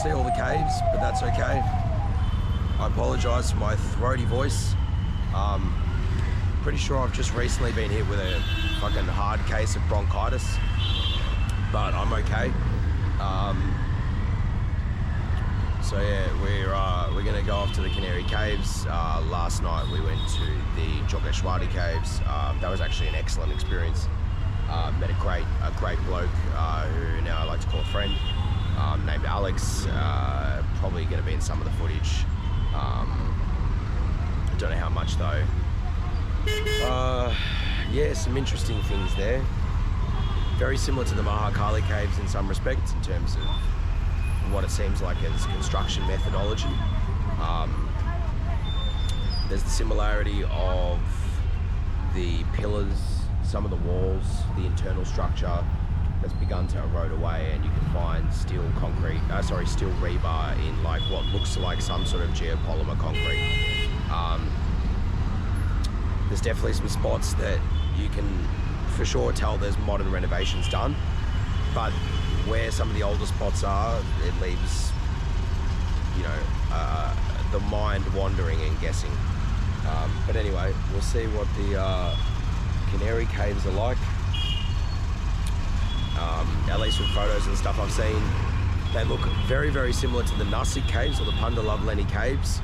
see all the caves, but that's okay. I apologise for my throaty voice. Pretty sure I've just recently been hit with a fucking hard case of bronchitis, but I'm okay. So yeah, we're gonna go off to the Kanheri Caves. Last night we went to the Jogeshwari Caves. That was actually an excellent experience. Met a great bloke who now I like to call a friend, named Alex. Probably gonna be in some of the footage. Don't know how much though. Yeah, some interesting things there. Very similar to the Mahakali Caves in some respects in terms of what it seems like as construction methodology. There's the similarity of the pillars, some of the walls, the internal structure that's begun to erode away, and you can find steel rebar in like what looks like some sort of geopolymer concrete. There's definitely some spots that you can for sure tell there's modern renovations done, but where some of the older spots are, it leaves, you know, the mind wandering and guessing. But anyway, we'll see what the Kanheri Caves are like. At least with photos and stuff I've seen, they look very, very similar to the Nasik Caves or the Pundalavleni Caves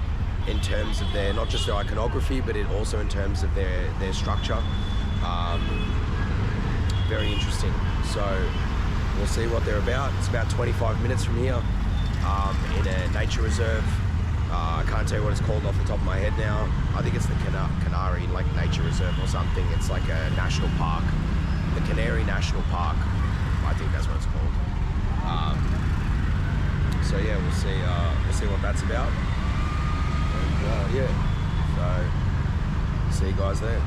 in terms of their, not just their iconography, but also in terms of their structure. Very interesting. So we'll see what they're about. It's about 25 minutes from here, in a nature reserve. I can't tell you what it's called off the top of my head now. I think it's the Kanheri Nature Reserve or something. It's like a national park. The Kanheri National Park. I think that's what it's called. So yeah, we'll see what that's about. And yeah, so see you guys there.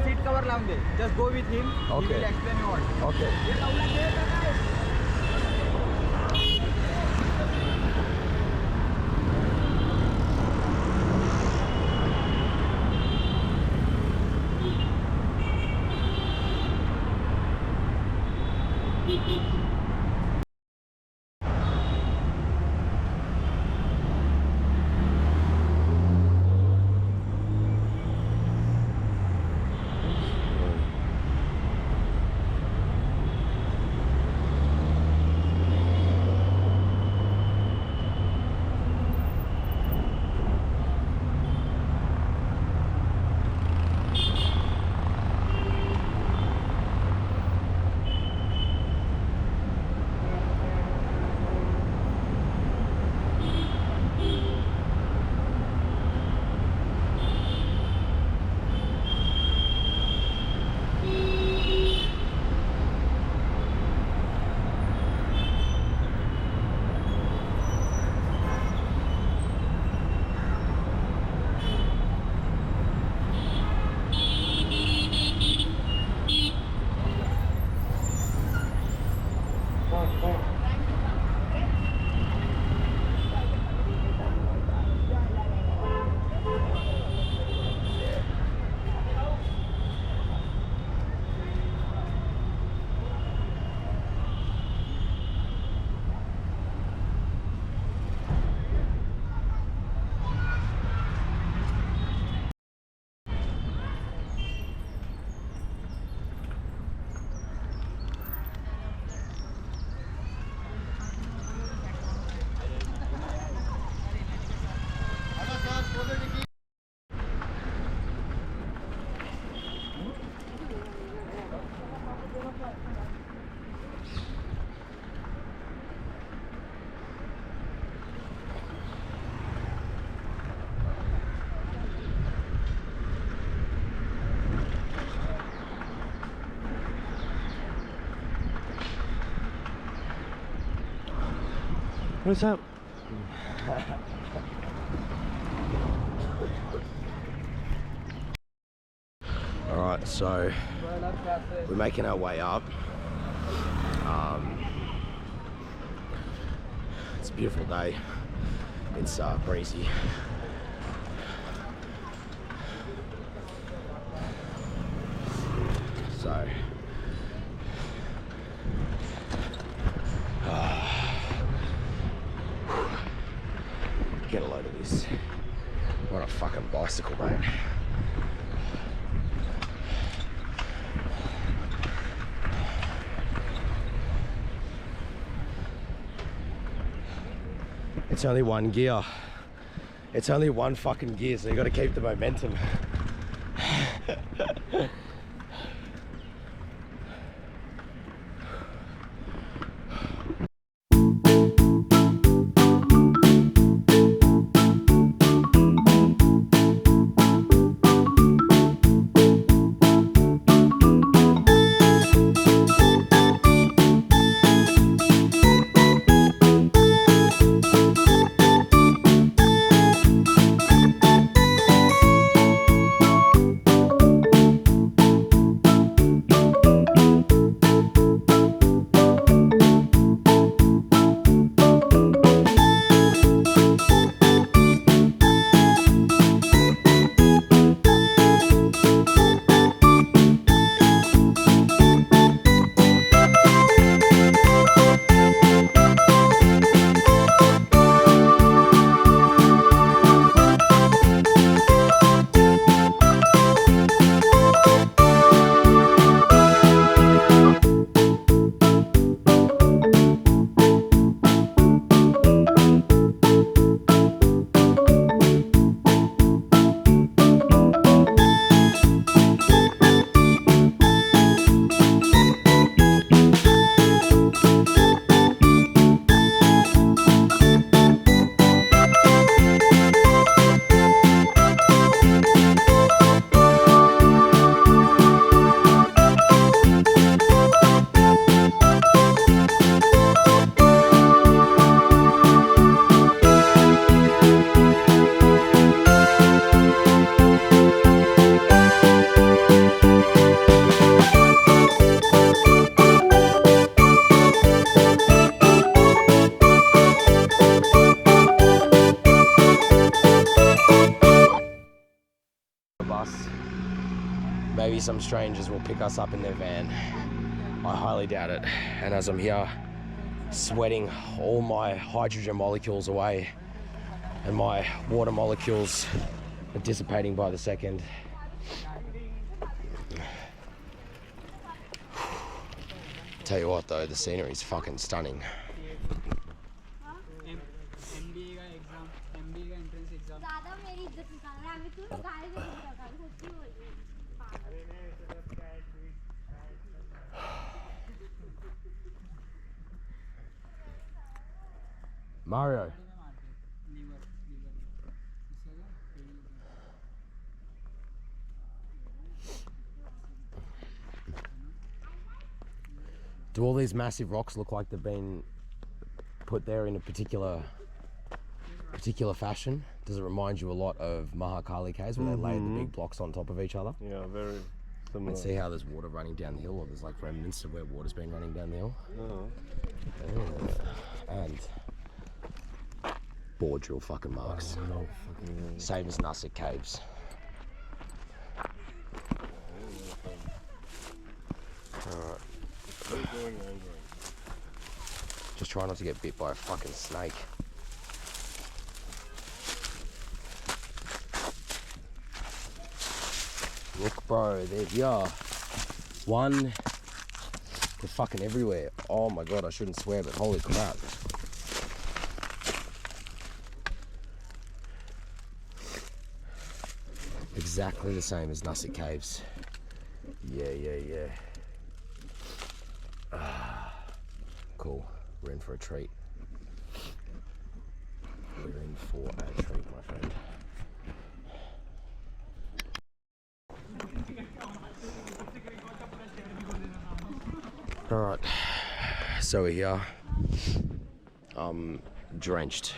Seat cover लावून दे. Just go with him. Okay. He will explain you what. Okay. What's up? Alright, so we're making our way up. It's a beautiful day. It's breezy. So get a load of this. What a fucking bicycle, mate. It's only one gear. It's only one fucking gear, so you got to keep the momentum. Maybe some strangers will pick us up in their van. I highly doubt it. And as I'm here, sweating all my hydrogen molecules away, and my water molecules are dissipating by the second. Tell you what though, the scenery is fucking stunning. Mario. Do all these massive rocks look like they've been put there in a particular fashion? Does it remind you a lot of Kanheri Caves where they laid the big blocks on top of each other? Yeah, very similar. And see how there's water running down the hill, or there's like remnants of where water's been running down the hill. And board drill fucking marks. Same as Nestled Caves. Alright. Just try not to get bit by a fucking snake. Look bro, there you are. One, they're fucking everywhere. Oh my god, I shouldn't swear, but holy crap. Exactly the same as Nestled Caves. Yeah. Cool. We're in for a treat. We're in for a treat, my friend. Alright, so we're here. drenched.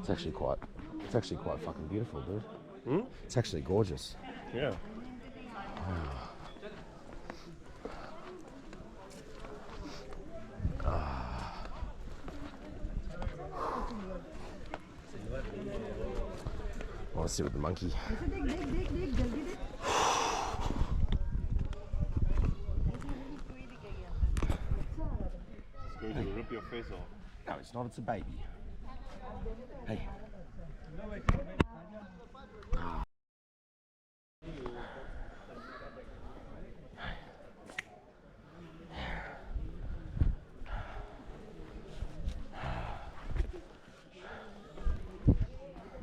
It's actually quite fucking beautiful, dude. Hmm? It's actually gorgeous. Yeah. I want to sit with the monkey. It's going to rip your face off. No, it's not. It's a baby. Hey.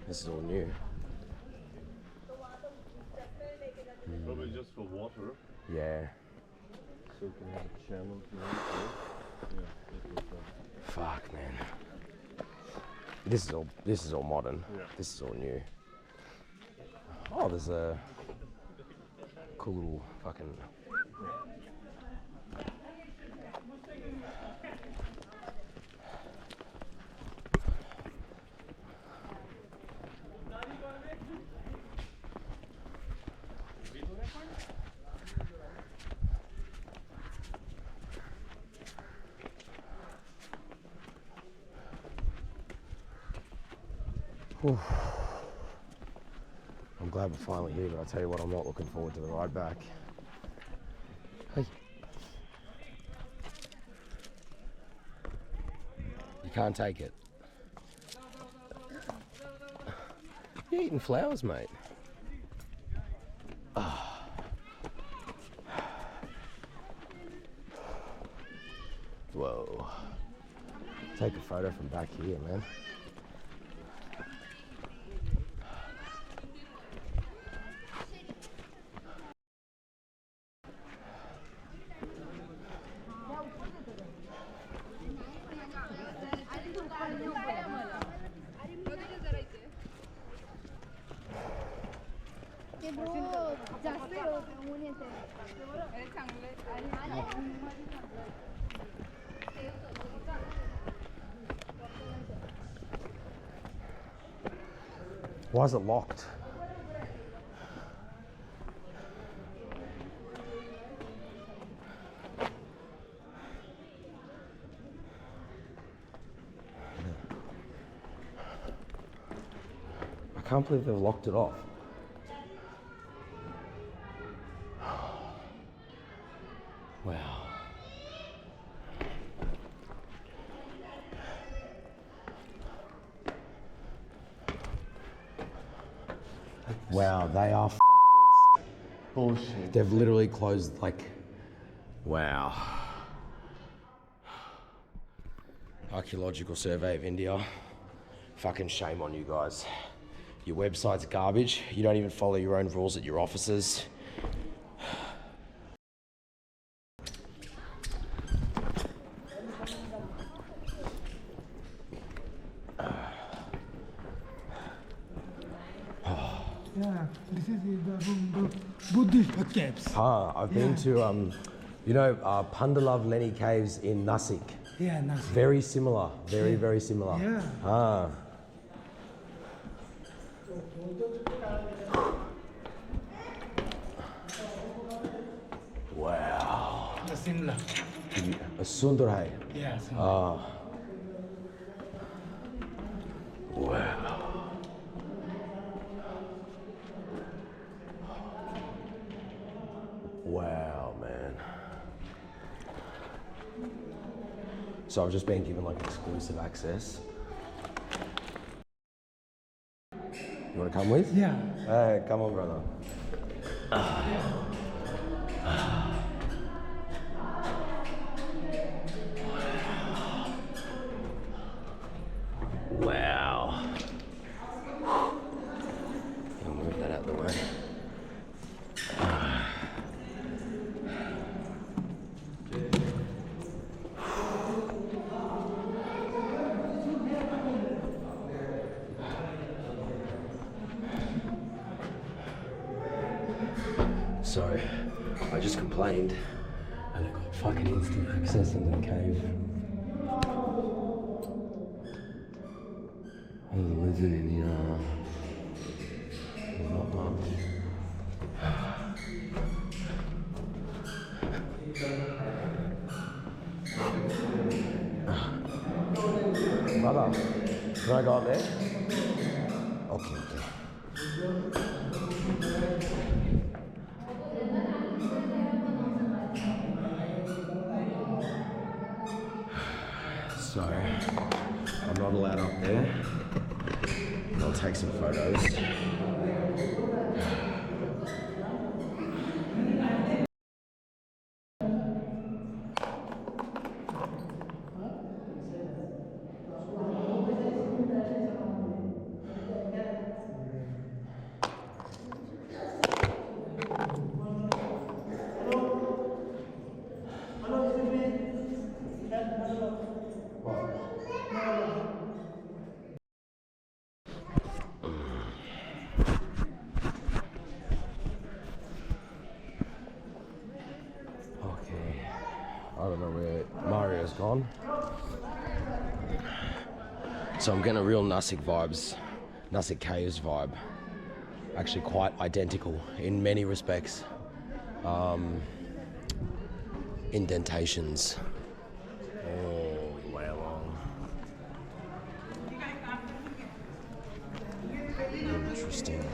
This is all new. Probably just for water. Yeah. So you can have a channel to run. Yeah, that was Fuck, man. This is all modern. Yeah. This is all new. Oh, there's a cool little fucking. Whew. I'm glad we're finally here, but I tell you what, I'm not looking forward to the ride back. Hey. You can't take it. You're eating flowers, mate. Whoa. Take a photo from back here, man. Why is it locked? I can't believe they've locked it off. Wow. Wow, they are f***wits. bullshit. They've literally closed, like, wow. Archaeological Survey of India. Fucking shame on you guys. Your website's garbage. You don't even follow your own rules at your offices. Yeah, this is the Buddhist caves. I've been to, Pandalav Lenny Caves in Nasik. Yeah, nice. Very similar, very similar. Yeah. Wow. The similar. Sundar hai. Yeah, similar. Wow. Wow, man. So I've just been given like exclusive access. You want to come with? Yeah. Hey, come on, brother. Wow. I'll move that out of the way. So, I just complained and I got fucking instant access into the cave. is it in here? Not much. Brother, can I go up there? Okay. So, I'm not allowed up there. I'll take some photos. I don't know where Mario's gone. So I'm getting a real Nasik Caves vibe. Actually quite identical in many respects. Indentations all the way along. Interesting.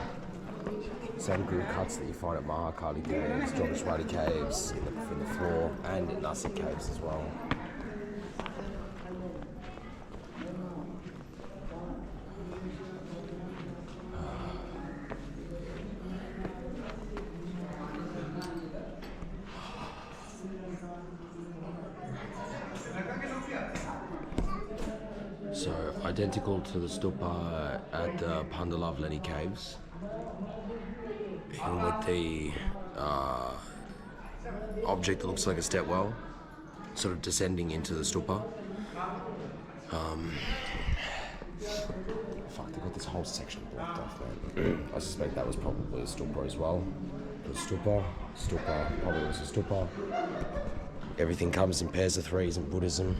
Same group cuts that you find at Mahakali Caves, Jogeshwari Caves, in the floor, and at Nasik Caves as well. So, identical to the stupa at the Pandalavleni Caves. Even with the object that looks like a stepwell, sort of descending into the stupa. Fuck, they got this whole section blocked off, man. I suspect that was probably a stupa as well. It was stupa, probably was a stupa. Everything comes in pairs of threes in Buddhism.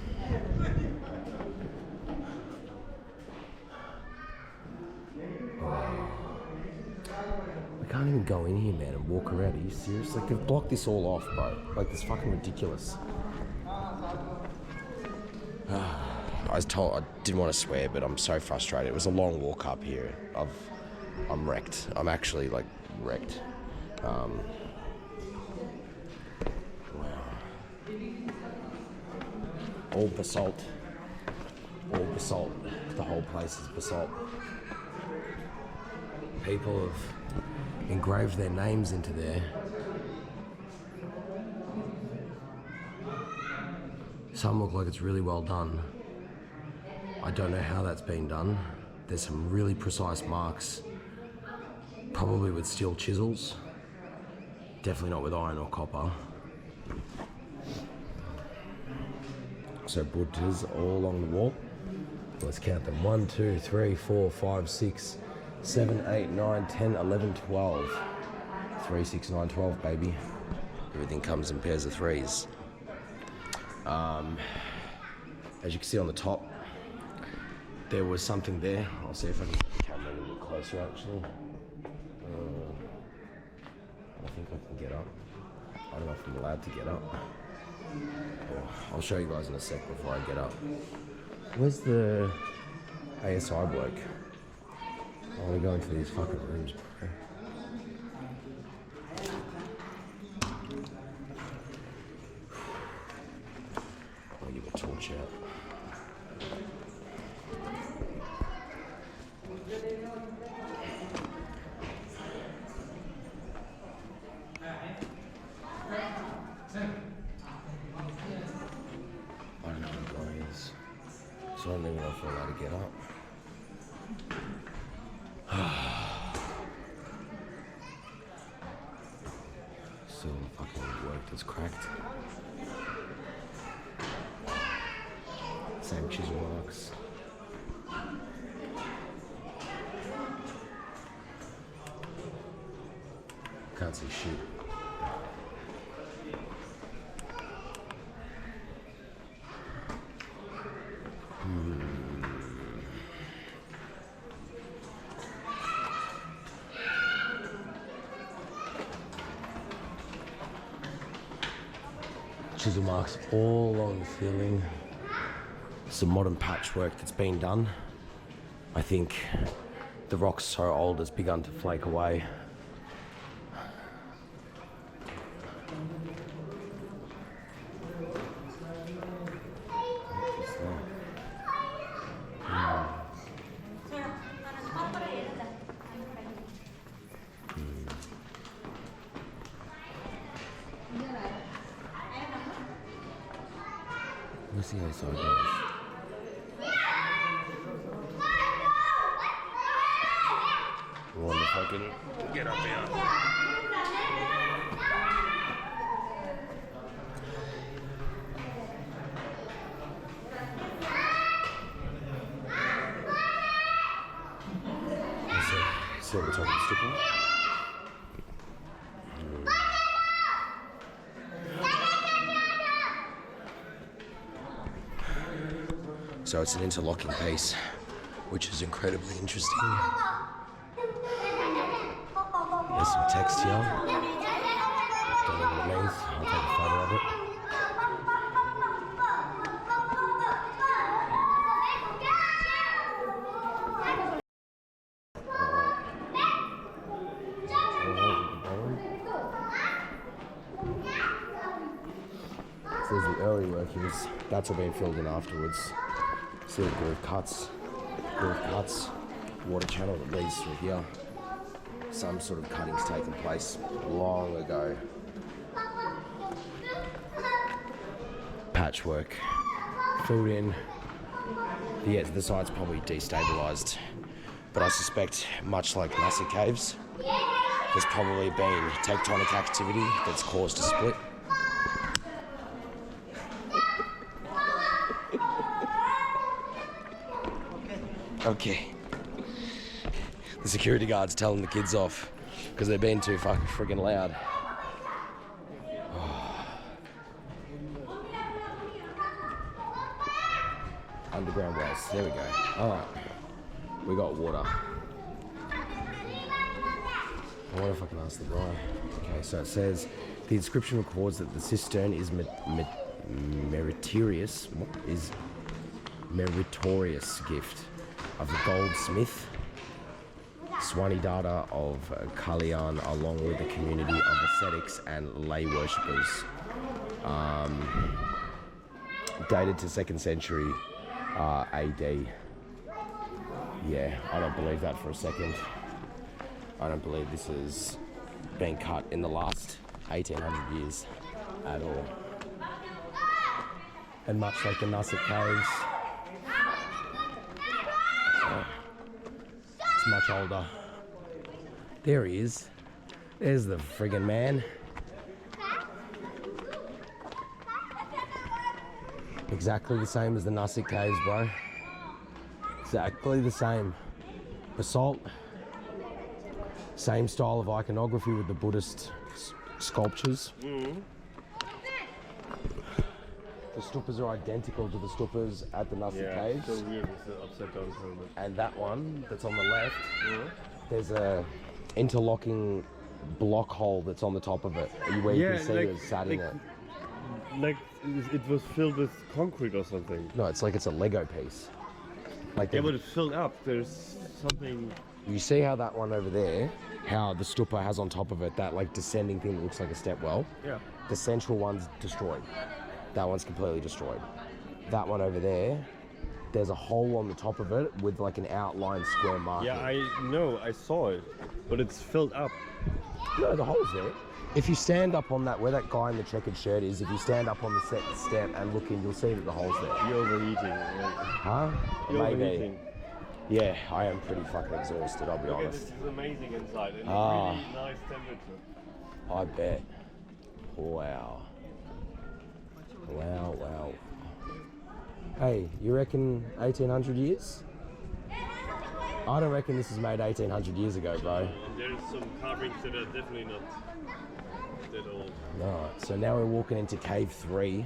I can't even go in here, man, and walk around. Are you serious? Like, they've blocked this all off, bro. Like, it's fucking ridiculous. I didn't want to swear, but I'm so frustrated. It was a long walk up here. I'm wrecked. I'm actually, like, wrecked. Wow. All basalt. All basalt. The whole place is basalt. People have engraved their names into there. Some look like it's really well done. I don't know how that's been done. There's some really precise marks, probably with steel chisels. Definitely not with iron or copper. So Buddhas all along the wall. Let's count them. 1, 2, 3, 4, 5, 6, 7, 8, 9, 10, 11, 12. 3, 6, 9, 12, baby. Everything comes in pairs of threes. As you can see on the top, there was something there. I'll see if I can get the camera a little bit closer, actually. I think I can get up. I don't know if I'm allowed to get up. I'll show you guys in a sec before I get up. Where's the ASI bloke? I want to go into these fucking rooms, bro. I'll give a torch out. I don't know what the guy is, so I don't even know if I'm allowed to get up. Still fucking work that's cracked. Same chisel marks. Can't see shit. Chisel marks all along the ceiling. Some modern patchwork that's been done. I think the rock's so old it's begun to flake away. Let's see how this all goes. I wonder if I can get up here. See what we're talking about. So it's an interlocking piece, which is incredibly interesting. There's some text here. Don't know what it means. I'll take a photo of it. So there's the early workings. That's all been filled in afterwards. See the groove cuts, water channel that leads through here. Some sort of cutting's taken place long ago. Patchwork filled in. The site's probably destabilised, but I suspect, much like Kanheri Caves, there's probably been tectonic activity that's caused a split. Okay. The security guard's telling the kids off because they're being too fucking friggin' loud. Oh. Underground wells. There we go. Alright. We got water. I wonder if I can ask the guy. Okay, so it says the inscription records that the cistern is meritorious. What is meritorious gift of the goldsmith Swanidata of Kalyan, along with the community of ascetics and lay worshippers. Dated to 2nd century AD. Yeah, I don't believe that for a second. I don't believe this has been cut in the last 1800 years at all. And much like the Nestled Caves, it's much older. There he is. There's the friggin' man. Exactly the same as the Nestled Caves, bro. Exactly the same. Basalt. Same style of iconography with the Buddhist sculptures. The stupas are identical to the stupas at the Nestled Caves. So weird with the upside down pyramid. And that one that's on the left, there's a interlocking block hole that's on the top of it, where you can see it's sat in it. Like it was filled with concrete or something. No, it's like it's a Lego piece. Like Yeah, but it's filled up. There's something. you see how that one over there, how the stupa has on top of it that like descending thing that looks like a stepwell. Yeah. The central one's destroyed. That one's completely destroyed. That one over there, there's a hole on the top of it with like an outline square marking. Yeah, I know. I saw it, but it's filled up. No, the hole's there. If you stand up on that, where that guy in the checkered shirt is, if you stand up on the set step and look in, you'll see that the hole's there. You're overheating. Huh? You're Maybe. overheating. Yeah, I am pretty fucking exhausted, I'll be Okay, honest. this is amazing inside and Ah. really nice temperature. I bet. Wow. Wow, wow. Hey, you reckon 1800 years? I don't reckon this was made 1800 years ago, bro. There's some carvings that are definitely not that old. Alright, so now we're walking into cave 3.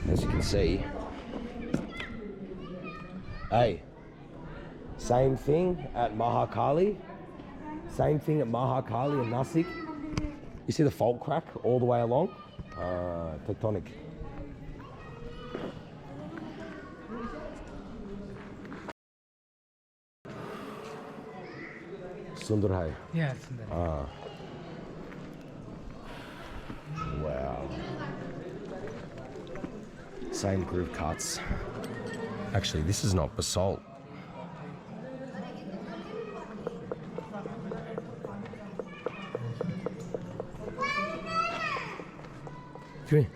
As you can see. Hey, Same thing at Mahakali. Same thing at Mahakali and Nasik. You see the fault crack all the way along? Tectonic. Sundarhai. Yes. Wow. Same groove cuts. Actually, this is not basalt. Come here.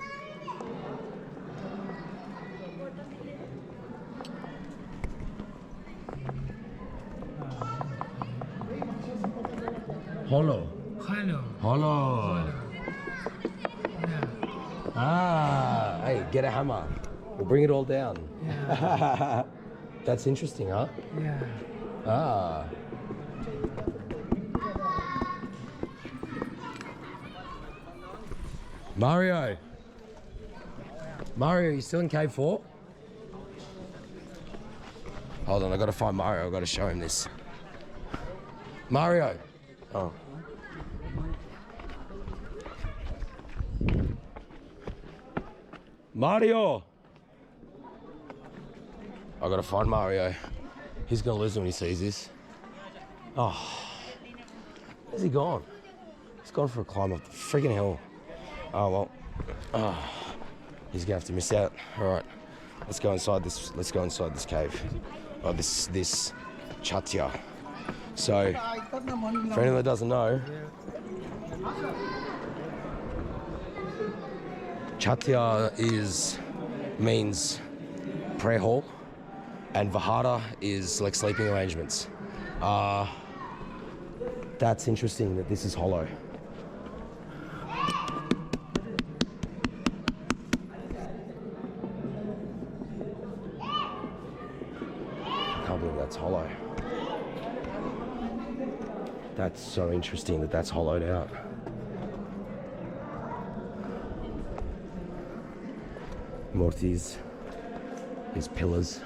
Hollow. Hello. Hollow. Yeah. Ah, hey, get a hammer. We'll bring it all down. Yeah. That's interesting, huh? Yeah. Ah. Mario. Mario, you still in cave 4? Hold on, I gotta find Mario. I gotta show him this. Mario. Oh. Mario. I gotta find Mario. He's gonna lose it when he sees this. Oh. Where's he gone? He's gone for a climb up the freaking hill. Oh well. Oh. He's gonna have to miss out. Alright. Let's go inside this cave. Oh, this chatya. So for anyone that doesn't know, chatya means prayer hall, and vihara is like sleeping arrangements. That's interesting that this is hollow. I can't believe that's hollow. That's so interesting that that's hollowed out. Murtis, his pillars.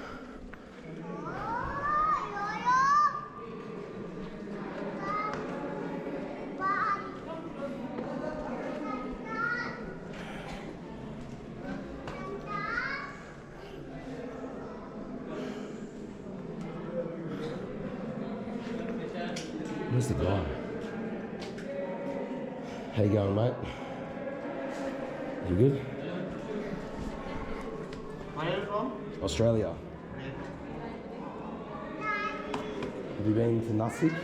Where's the guy? How you going, mate? You good? Where are you from? Australia. Have you been to Nasik? No,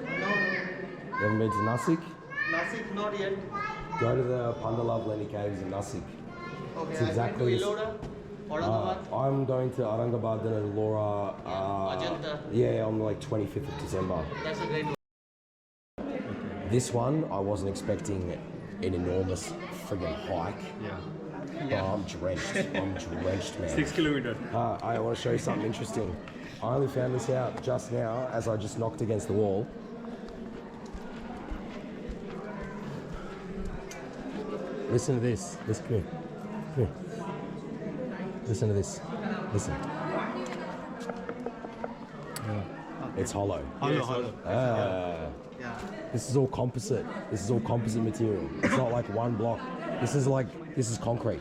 You haven't been to Nasik? Nasik not yet. Go to the Pandalav Lenny Caves in Nasik. Okay, It's exactly I went to Aurangabad. I'm going to Aurangabad and Laura. Ajanta. Yeah, on like 25th of December. That's a great one. This one, I wasn't expecting an enormous friggin' hike. Yeah. Oh, I'm drenched, man. 6 kilometers. I want to show you something interesting. I only found this out just now as I just knocked against the wall. Listen to this. Listen, come here. Come here. Listen to this. Listen. It's hollow. Hollow. This is all composite. This is all composite material. It's not like one block. This is concrete.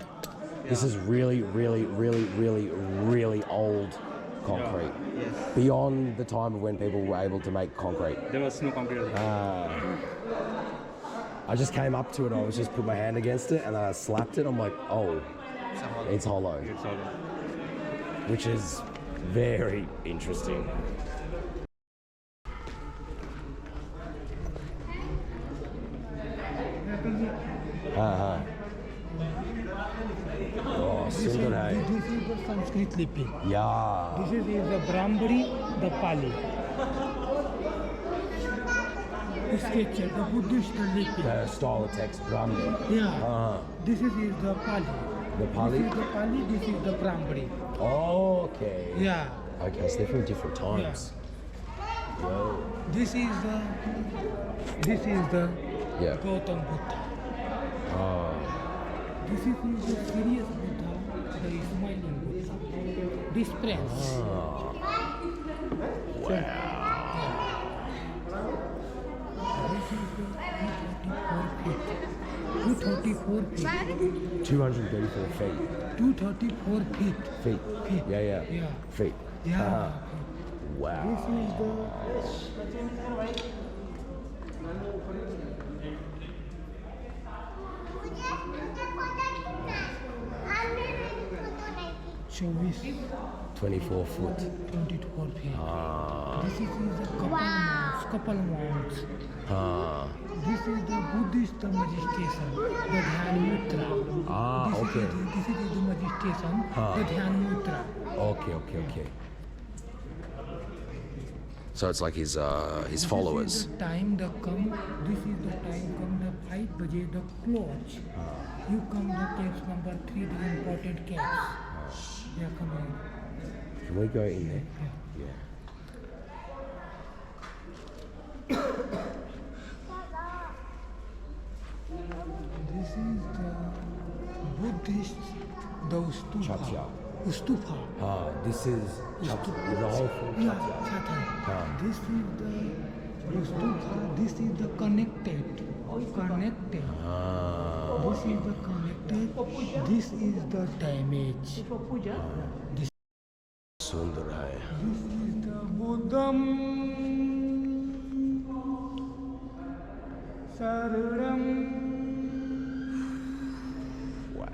This is really, really, really, really, really old concrete. Yes. Beyond the time of when people were able to make concrete. There was no concrete. I just came up to it. I was just put my hand against it and I slapped it. I'm like, oh, it's hollow, It's hollow. which is very interesting. Oh, This is Sundarai. the Sanskrit lipi. Yeah. This is the Brahmari, the Pali. The scripture, the Buddhist lipi. The style of text, Brahmi. Yeah. This is the Pali. The Pali? This is the Pali, this is the Brahmari. Okay. Yeah. Okay, so they're from different times. Whoa. This is the Yeah. Gautam Buddha. Oh. This is the serious Buddha, the smiling Buddha. This prince. 234 feet. 234 feet. 234 feet. Feet. Feet. Yeah, yeah. Yeah. Feet. Yeah. Wow. This is the Chovis 24 foot. 24 feet. This is the couple mounts. This is the Buddhist meditation, the Dhyan Mutra. Okay. This is the meditation, the Dhyan Mutra. Okay. So it's like his followers. This is the time the come. This is the time come the 5 baje the close. You come the caves number 3, the important caves. Yeah, come here. Can we go in there? Yeah. This is the Buddhist, the Chatya. Stupa. This is the whole thing. Yeah, Chatya. This is the Stupa. This is the connected. This is the connected. This is the damage. This Sundar hai. is the Buddham Saranam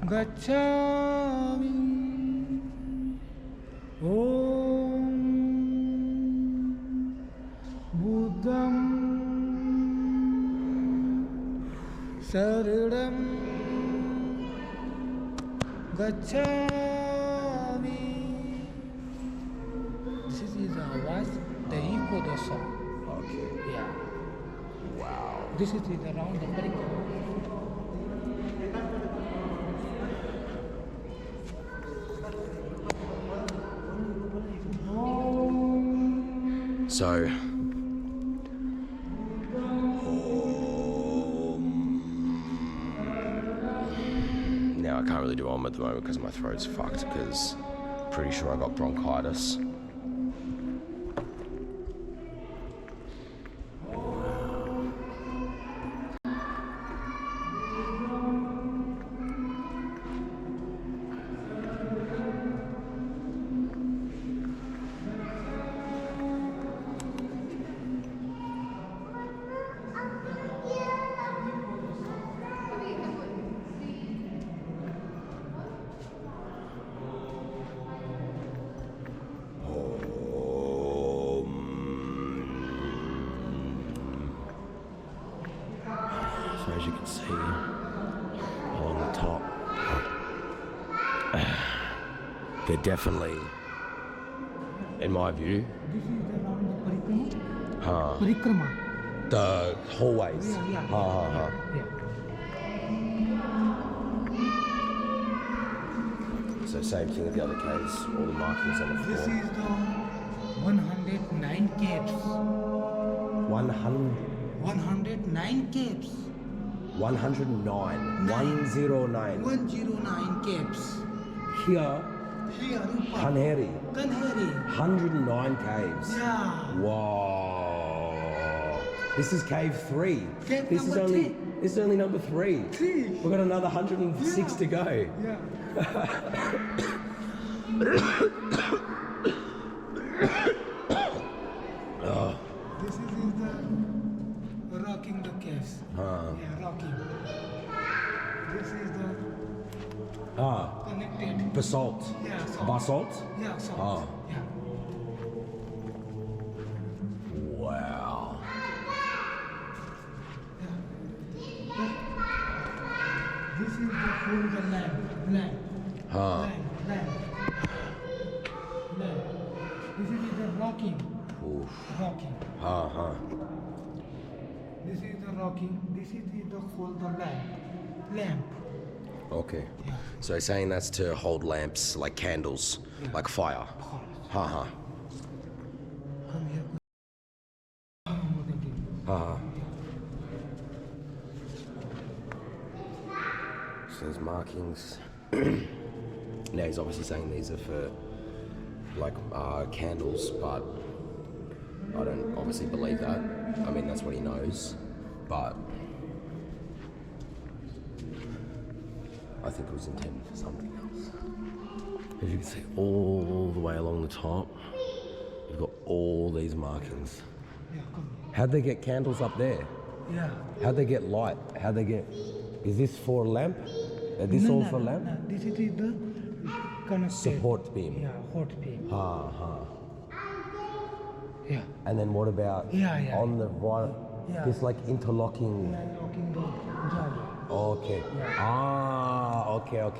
Gacchami Om Buddham Saranam Gacchami. This is the voice, the echo, the song. Okay. Yeah. Wow. This is the round the parikrama. So. Now I can't really do Om at the moment because my throat's fucked because pretty sure I got bronchitis. So as you can see along the top, they're definitely, in my view, This is the round the parikrama. Parikrama. the hallways. Yeah. So same thing with the other caves, all the markings on the This floor. is the 109 caves. 100, 109 caves. 109, 109. 109 caves. Here, Here, Kanheri, Kanheri. 109 caves. Yeah. Whoa. This is cave 3. Cave This is number only three. this is only number 3. 3. We've got another 106 to go. Yeah. This is the rocking the caves. Yeah, rocking. This is the connected. Basalt. Yeah, salt. Basalt? Yeah, salt. Yeah. Wow. This is the full the lamp. Lamp. This is the rocking. Rocking. This is the rocking. This is the full the lamp. Lamp. Okay. Yeah. So saying that's to hold lamps like candles, like fire. Come here. So there's markings. Now he's obviously saying these are for like candles, but I don't obviously believe that. I mean, that's what he knows, but I think it was intended for something else. As you can see, all the way along the top, you've got all these markings. Yeah, come. How'd they get candles up there? Yeah. How'd they get light? How'd they get... Is this for lamp? Is this all for lamp? No, this is the connected. Support beam. Yeah, hot beam. Yeah. And then what about Yeah. on the right, Yeah. this like interlocking... Locking the jolly. Okay.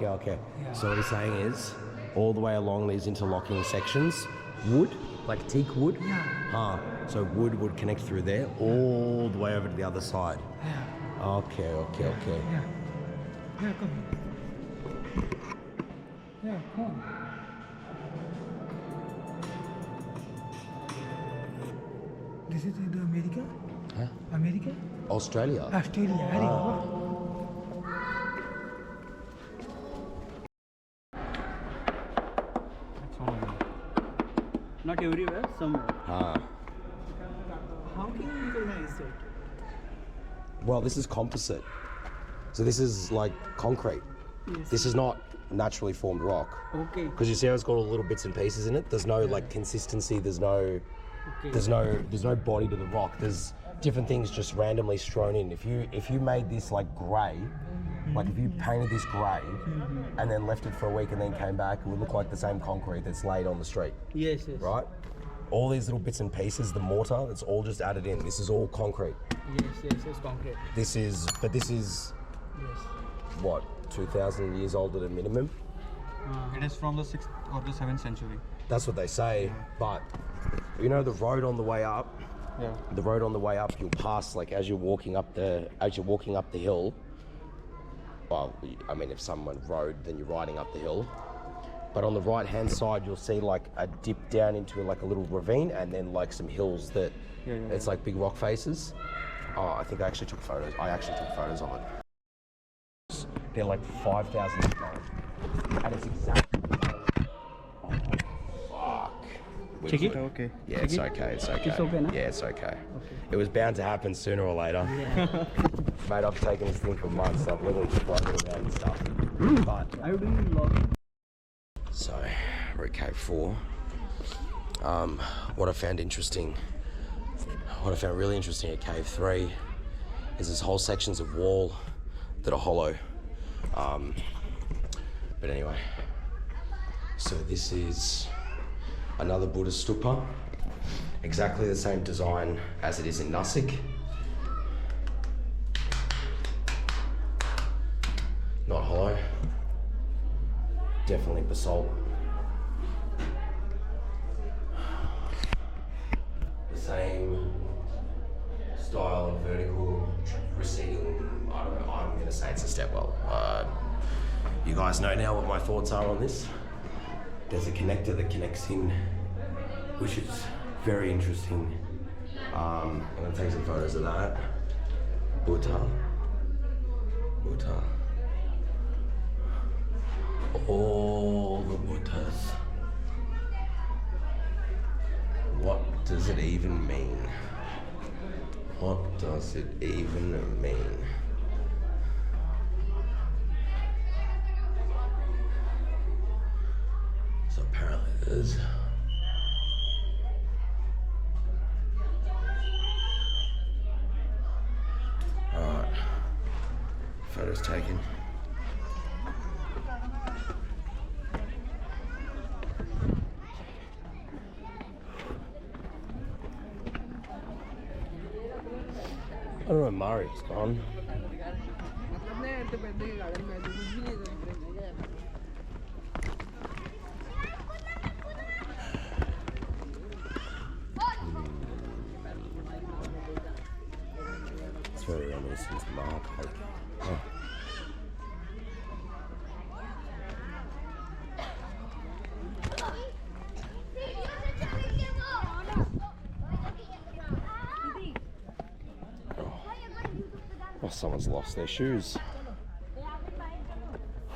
Okay. Yeah. So what he's saying is, all the way along these interlocking sections, wood, like teak wood. Yeah. So wood would connect through there, all the way over to the other side. Yeah. Okay. Yeah. Yeah, come. Yeah, come. This is the America? Huh? America? Australia. Australia. Very good. Not everywhere, somewhere. Ah. How can you recognize it? Well, this is composite. So this is like concrete. Yes. This is not naturally formed rock. Okay. Because you see how it's got all the little bits and pieces in it? There's no like consistency, there's no body to the rock. There's different things just randomly strewn in. If you made this like grey, like if you painted this grey and then left it for a week and then came back, it would look like the same concrete that's laid on the street. Yes. Right? All these little bits and pieces, the mortar, it's all just added in. This is all concrete. Yes, concrete. This is Yes. what, 2,000 years old at a minimum? It is from the 6th or the 7th century. That's what they say, but you know the road on the way up? Yeah. The road on the way up, you'll pass like as you're walking up the hill. Well, I mean, if someone rode, then you're riding up the hill. But on the right-hand side, you'll see like a dip down into like a little ravine, and then like some hills that it's like big rock faces. Oh, I think I actually took photos. Of it. They're like 5,000 years old, and it's exactly. Oh, fuck. Check it. Okay. Yeah, it's okay. It's okay, no? Yeah, it's okay. It was bound to happen sooner or later. Yeah. Mate, I've taken this thing for months. I've literally just floated around and stuff. But Are you doing vlog? so, we're at Cave 4. What I found really interesting at Cave 3 is there's whole sections of wall that are hollow. But anyway, so this is another Buddhist stupa, exactly the same design as it is in Nasik. Not hollow, definitely basalt. The same style of vertical receding, I don't know, I'm going to say it's a stepwell. You guys know now what my thoughts are on this. There's a connector that connects in, which is very interesting. I'm going to take some photos of that. Buddha. All the Buddhas. What does it even mean? What does it even mean? So apparently there's alright. Photos taken. I don't know where Mari's gone. It's very reminiscent of Mark. Oh. Oh, someone's lost their shoes.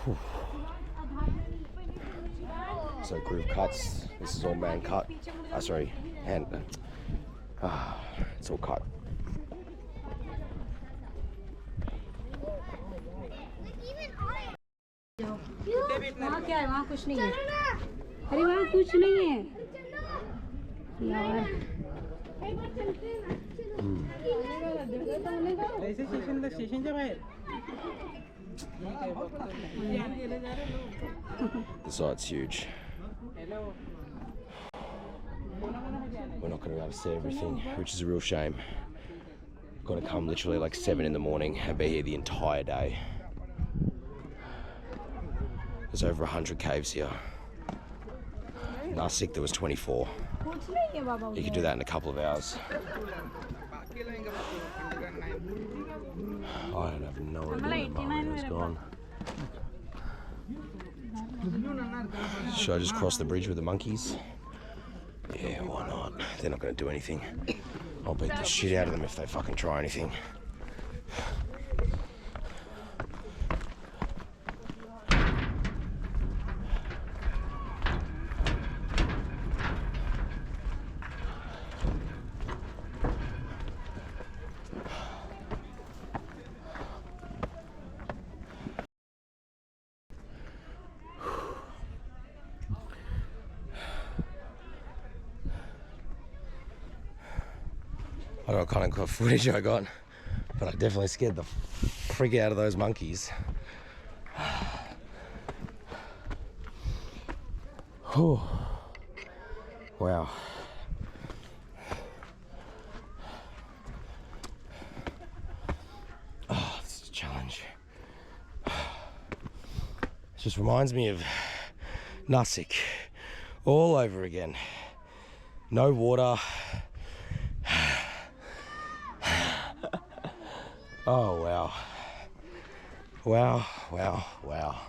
Whew. So groove cuts. This is all man cut. Sorry, It's all cut. वहाँ क्या है? वहाँ कुछ नहीं है। अरे वहाँ कुछ नहीं है यार। The site's huge. We're not going to be able to see everything, which is a real shame. Got to come literally like 7 in the morning and be here the entire day. There's over 100 caves here. Monastic, there was 24. You could do that in a couple of hours. I have no idea where Mario has gone. Should I just cross the bridge with the monkeys? Yeah, why not? They're not going to do anything. I'll beat the shit out of them if they fucking try anything. I don't know what kind of footage I got, but I definitely scared the frig out of those monkeys. Whew. Wow. Oh, this is a challenge. It just reminds me of Nasik all over again. No water. Oh, wow. Wow, wow, wow.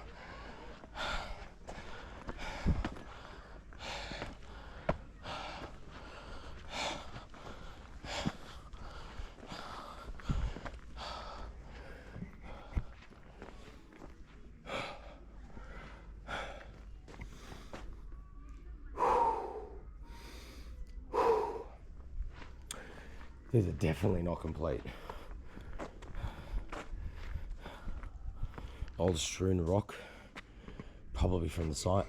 These are definitely not complete. Old strewn rock, probably from the site.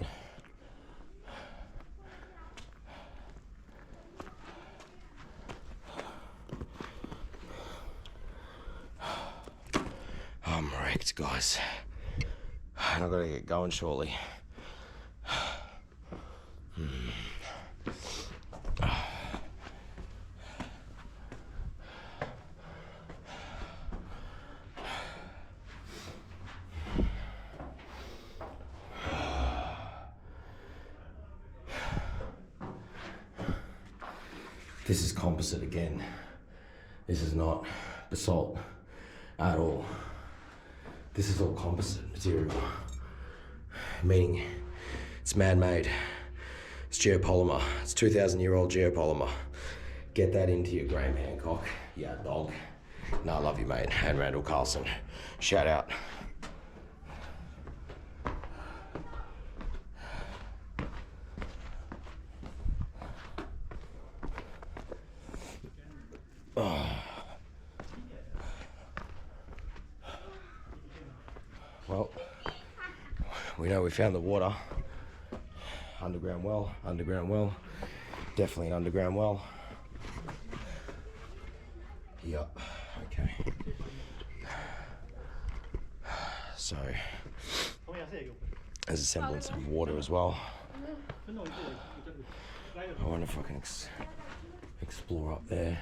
I'm wrecked, guys. And I've got to get going shortly. This is composite again. This is not basalt at all. This is all composite material, meaning it's man-made. It's geopolymer. It's 2,000-year-old geopolymer. Get that into your Graham Hancock. Yeah, dog. No, I love you, mate. And Randall Carlson. Shout out. Well, we know we found the water. Underground well, definitely an underground well. Yep, okay. So, there's a semblance of water as well. I wonder if I can explore up there.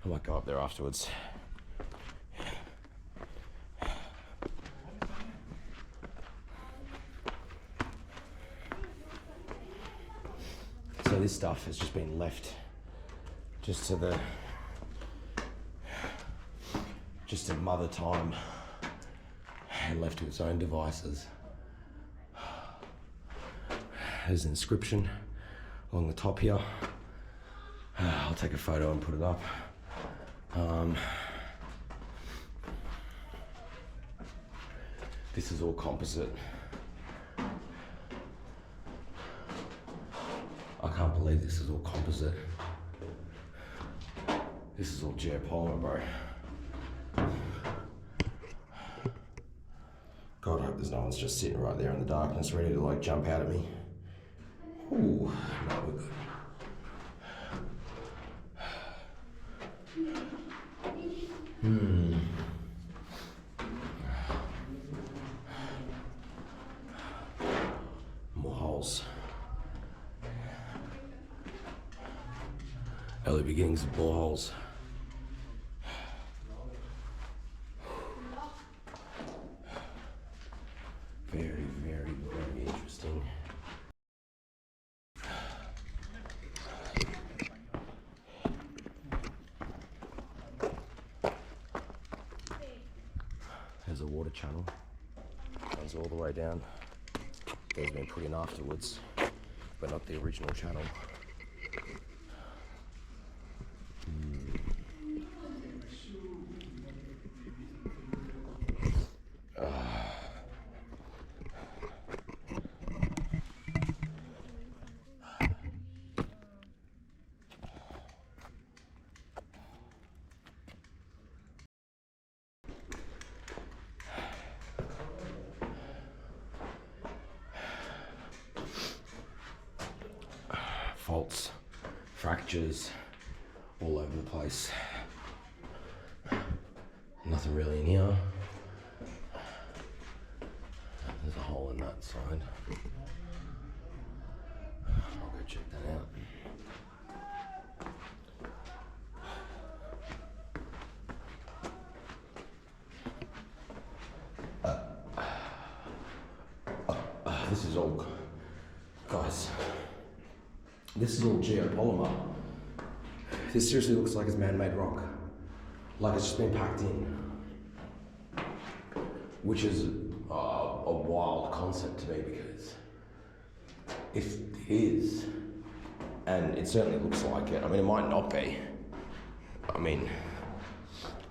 I might go up there afterwards. So this stuff has just been left just to mother time and left to its own devices. There's an inscription along the top here. I'll take a photo and put it up. This is all composite. I can't believe this is all composite. This is all geopolymer, bro. God, I hope there's no one's just sitting right there in the darkness ready to like jump out at me. Ooh, no, we're good. More holes. Early beginnings of boreholes. Very, very, very interesting. There's a water channel. Runs all the way down. There's been put in afterwards, but not the original channel. Faults, fractures, all over the place. Nothing really in here. There's a hole in that side. I'll go check that out. This is all, guys. This is all geopolymer. This seriously looks like it's man-made rock. Like it's just been packed in. Which is a wild concept to me, because if it is, and it certainly looks like it, I mean, it might not be. I mean,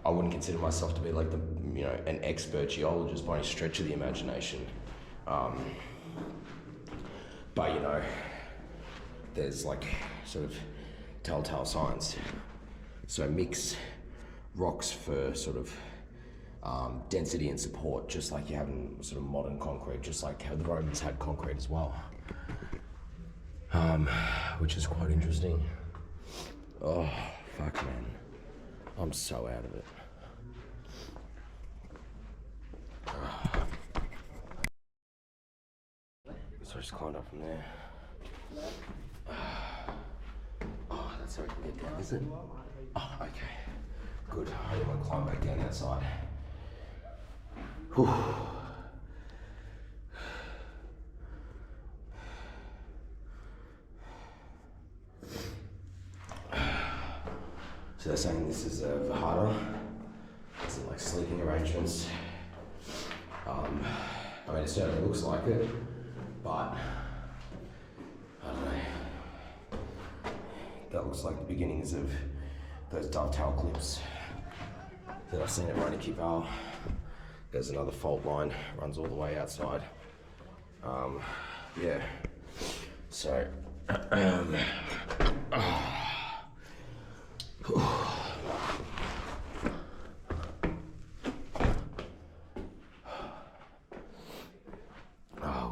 I wouldn't consider myself to be like the, you know, an expert geologist by any stretch of the imagination. But you know, there's like sort of telltale signs. So mix rocks for sort of density and support, just like you have in sort of modern concrete, just like how the Romans had concrete as well, which is quite interesting. Oh, fuck, man. I'm so out of it. So I just climbed up from there. Oh, that's how we can get down, is it? Oh, okay. Good. I didn't want to climb back down outside. Whew. So they're saying this is a vihara. It's in like sleeping arrangements. I mean, it certainly looks like it, but I don't know. That looks like the beginnings of those dovetail clips that I've seen at Raniki Vale. There's another fault line, runs all the way outside. Yeah. So, oh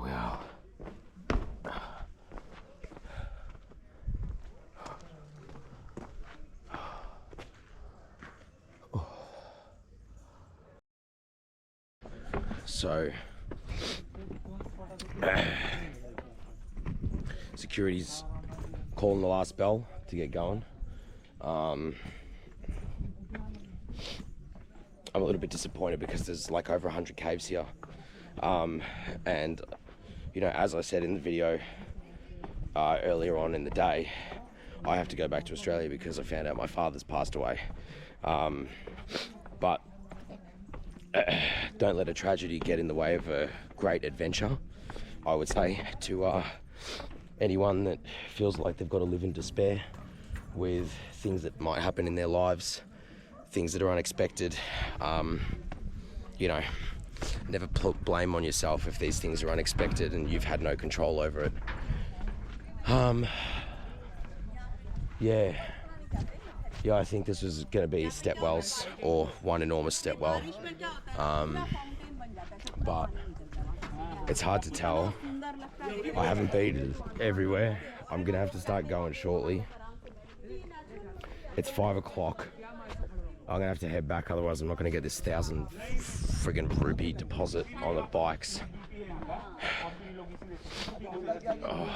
wow. So, security's calling the last bell to get going. I'm a little bit disappointed because there's like over 100 caves here. And, you know, as I said in the video earlier on in the day, I have to go back to Australia because I found out my father's passed away. But don't let a tragedy get in the way of a great adventure, I would say, to anyone that feels like they've got to live in despair with things that might happen in their lives, things that are unexpected. You know, never put blame on yourself if these things are unexpected and you've had no control over it. Yeah. Yeah, I think this was going to be stepwells or one enormous stepwell. But it's hard to tell. I haven't been everywhere. I'm going to have to start going shortly. It's 5 o'clock. I'm going to have to head back, otherwise I'm not going to get this 1,000 friggin' rupee deposit on the bikes. Oh,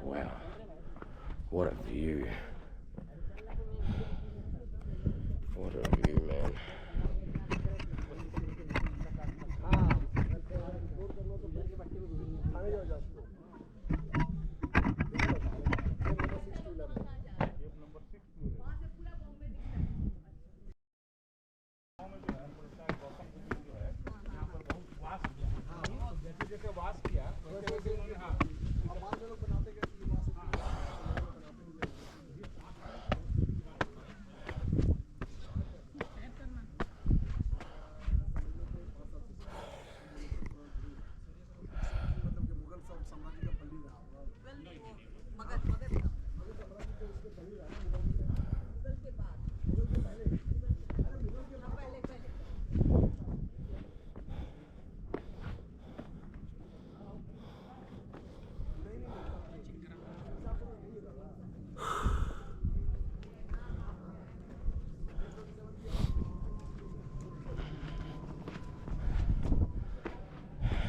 wow. What a view. What a view, man.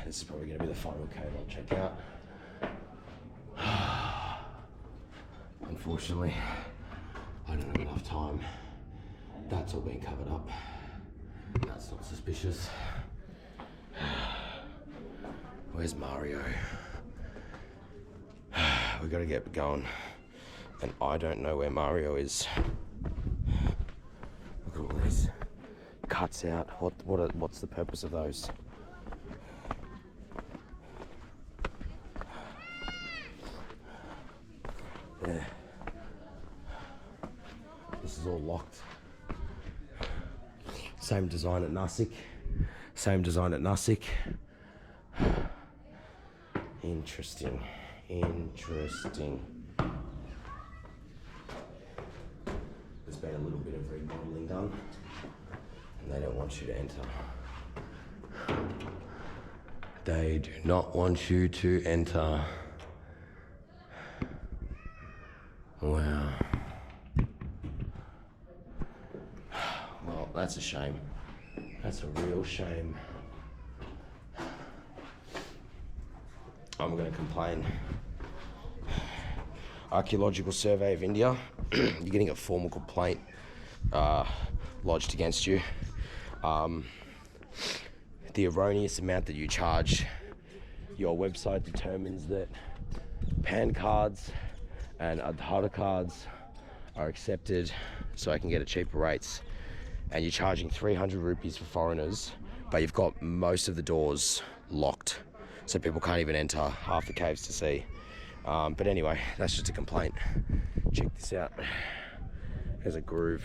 This is probably going to be the final cave I'll check out. Unfortunately, I don't have enough time. That's all been covered up. That's not suspicious. Where's Mario? We got to get going. And I don't know where Mario is. Look at all these cuts out. What's the purpose of those? There. This is all locked. Same design at Nasik. Same design at Nasik. Interesting. Interesting. There's been a little bit of remodeling done, and they don't want you to enter. They do not want you to enter. Wow. Well, that's a shame. That's a real shame. I'm going to complain. Archaeological Survey of India, you're getting a formal complaint lodged against you. The erroneous amount that you charge, your website determines that PAN cards and Aadhaar cards are accepted, so I can get at cheaper rates. And you're charging 300 rupees for foreigners, but you've got most of the doors locked, so people can't even enter half the caves to see. But anyway, that's just a complaint. Check this out. There's a groove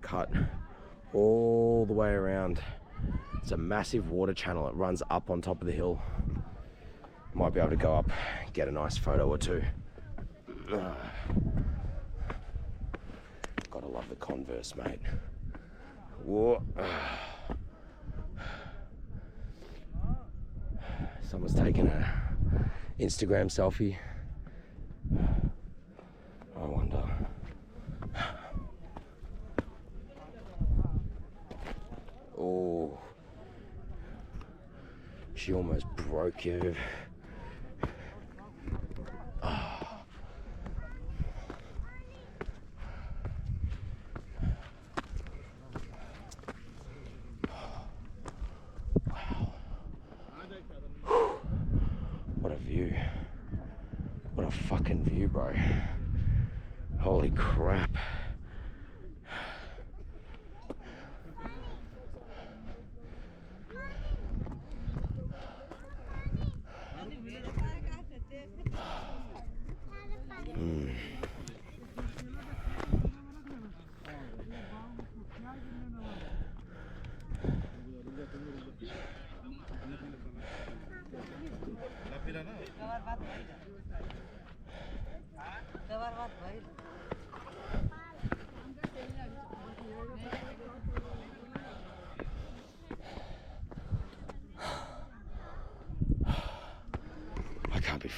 cut all the way around. It's a massive water channel. It runs up on top of the hill. Might be able to go up and get a nice photo or two. Gotta love the Converse, mate. Whoa. Someone's taking a Instagram selfie. I wonder. Oh, she almost broke you. What a view. What a fucking view, bro. Holy crap.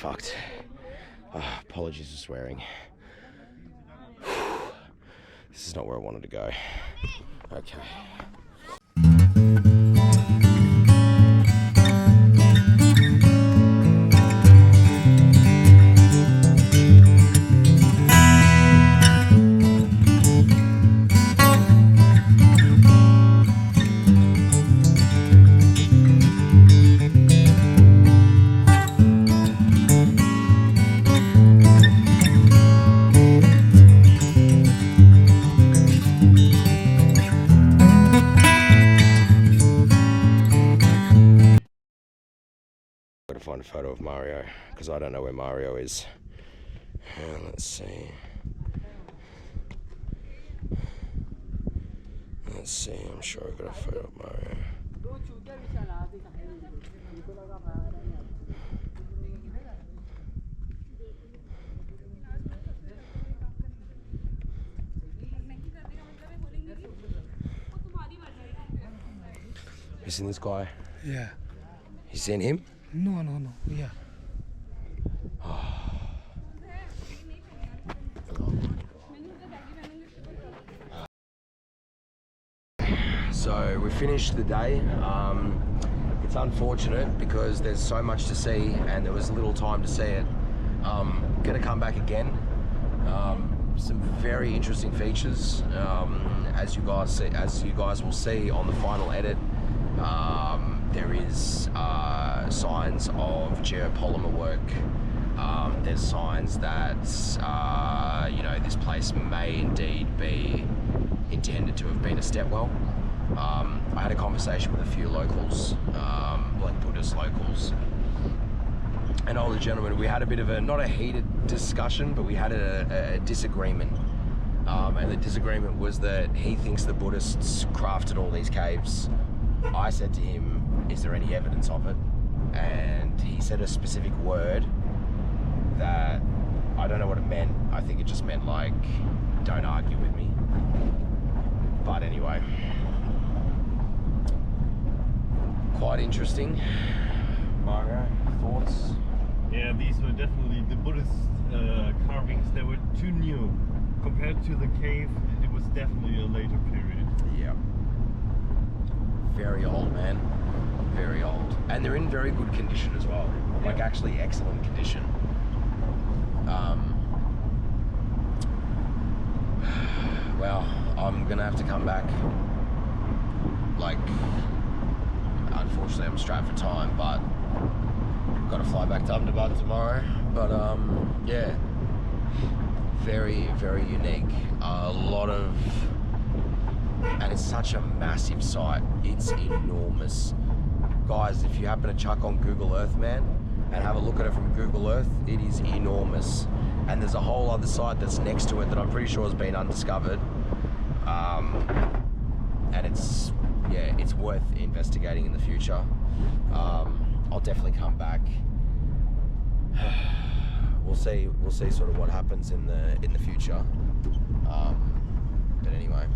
fucked. Apologies for swearing. This is not where I wanted to go. Okay. Gotta find a photo of Mario, because I don't know where Mario is. Let's see. I'm sure I've got a photo of Mario. You seen this guy? Yeah. You seen him? No. Yeah. So we finished the day. It's unfortunate because there's so much to see and there was little time to see it. Gonna come back again. Some very interesting features, as you guys will see on the final edit. There is signs of geopolymer work. There's signs that this place may indeed be intended to have been a stepwell. I had a conversation with a few locals, like Buddhist locals, and older gentlemen. We had a bit of not a heated discussion, but we had a disagreement. And the disagreement was that he thinks the Buddhists crafted all these caves. I said to him, is there any evidence of it? And he said a specific word that I don't know what it meant. I think it just meant like, don't argue with me. But anyway, quite interesting. Mario, thoughts? Yeah, these were definitely the Buddhist carvings. They were too new. Compared to the cave, it was definitely a later period. Yeah. Very old, man. Very old. And they're in very good condition as well. Like actually excellent condition. Well, I'm gonna have to come back. Like, unfortunately I'm strapped for time, but got to fly back to Ahmedabad tomorrow. But yeah, very, very unique. A lot of, and it's such a massive site. It's enormous. Guys, if you happen to chuck on Google Earth, man, and have a look at it from Google Earth, it is enormous. And there's a whole other site that's next to it that I'm pretty sure has been undiscovered. And it's worth investigating in the future. I'll definitely come back. We'll see sort of what happens in the future. But anyway,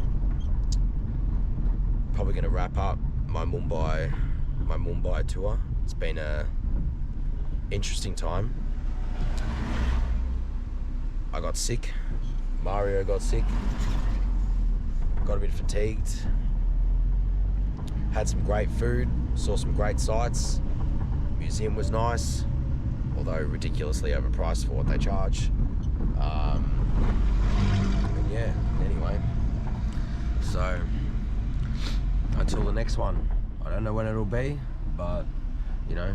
probably going to wrap up my Mumbai tour. It's been a interesting time. I got sick. Mario got sick. Got a bit fatigued. Had some great food. Saw some great sights. Museum was nice, although ridiculously overpriced for what they charge. And yeah, anyway. So, until the next one. I don't know when it'll be, but, you know,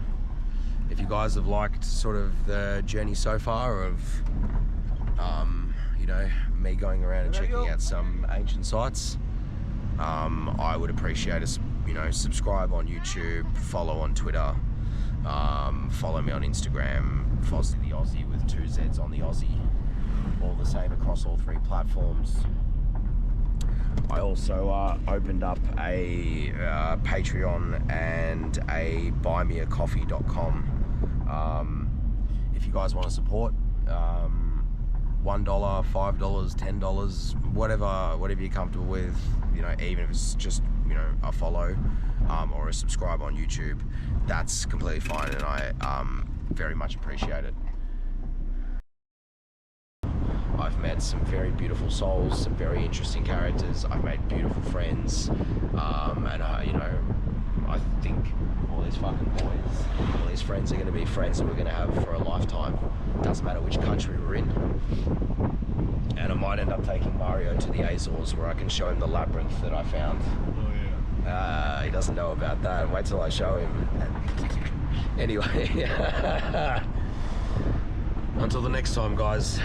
if you guys have liked sort of the journey so far of, you know, me going around and checking out some ancient sites, I would appreciate a, you know, subscribe on YouTube, follow on Twitter, follow me on Instagram, Fozzy the Aussie with 2 Z's on the Aussie, all the same across all 3 platforms. I also opened up a Patreon and a buymeacoffee.com. If you guys want to support, $1, $5, $10, whatever you're comfortable with, you know, even if it's just, you know, a follow or a subscribe on YouTube, that's completely fine, and I very much appreciate it. I've met some very beautiful souls, some very interesting characters. I've made beautiful friends, and you know, I think all these fucking boys, all these friends are going to be friends that we're going to have for a lifetime. Doesn't matter which country we're in. And I might end up taking Mario to the Azores where I can show him the labyrinth that I found. Oh yeah. He doesn't know about that. Wait till I show him. Anyway, until the next time, guys.